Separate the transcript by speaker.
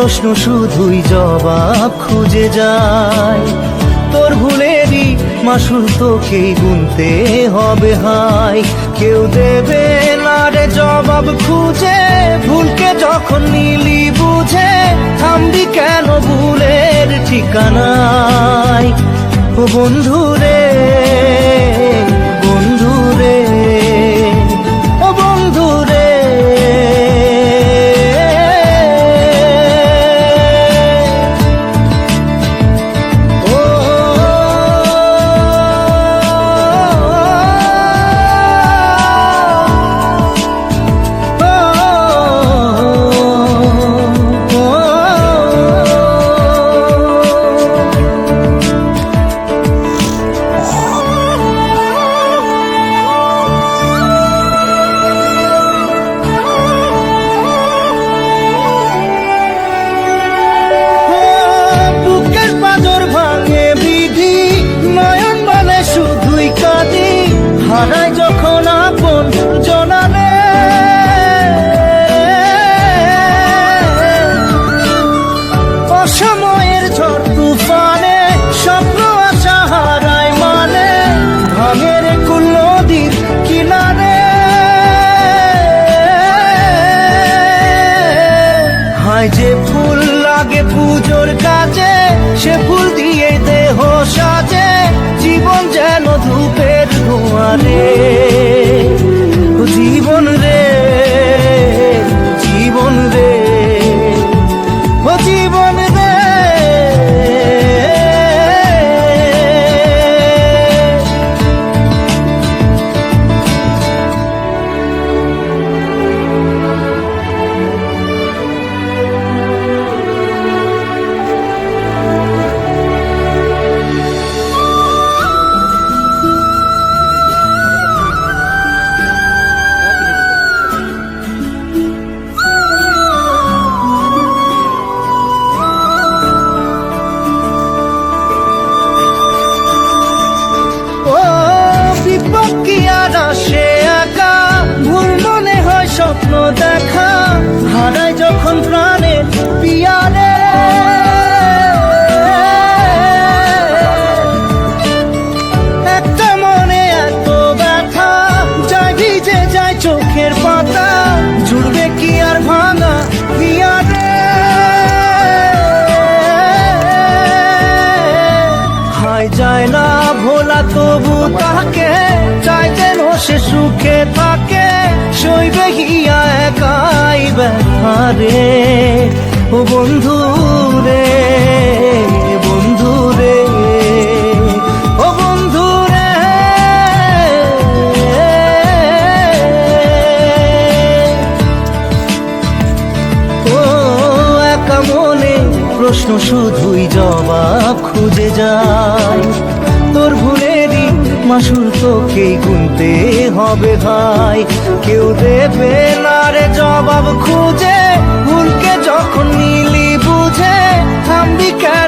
Speaker 1: প্রশ্ন শুধুই জবাব খুঁজে যায়। তোর ভুলেরই মাসুল তোকেই গুনতে হবে হাই। কেউ দেবে না রে জবাব খুঁজে, ভুলকে যখন নিলি বুঝে থামবি কেন ভুলের ঠিকানায়। ও বন্ধু রে, বন্ধু রে, ও বন্ধু রে। হারায় যখন আপন জনারে, অসময়ের ঝড় তুফানে স্বপ্ন আশা হারায় মানে, ভাঙের কুল নদীর কিনারে। হায় যে ফুল লাগে পুজোর কাজে, সে ফুল দিয়ে দেহ সাজে, জীবন যেন ধূপের ধোঁয়ারে। জীবন রে, জীবন রে, ও জীবন রে। সে একা ভুল মনে হয় স্বপ্ন দেখা, হারায় যখন প্রাণের পিয়ারে। একটা মনে এত ব্যথা যায় ভিজে যায় চোখের পাতা, জুড়বে কি আর ভাঙা পিয়ারে। হায় যায় না ভোলা তবু তাকে চাই যেন সে সুখে থাকে, সইবে গিয়া একাই ব্যথারে। ও বন্ধু রে, বন্ধু রে, ও বন্ধু রে। ও একা মনে প্রশ্ন শুধুই জবাব খুঁজে যায়। তোর ভুলেরই মাসুল তোকেই গুনতে হবে ভাই। কেউ দেবে না রে জবাব খুঁজে, ভুলকে যখন নিলি বুঝে থামবি কেন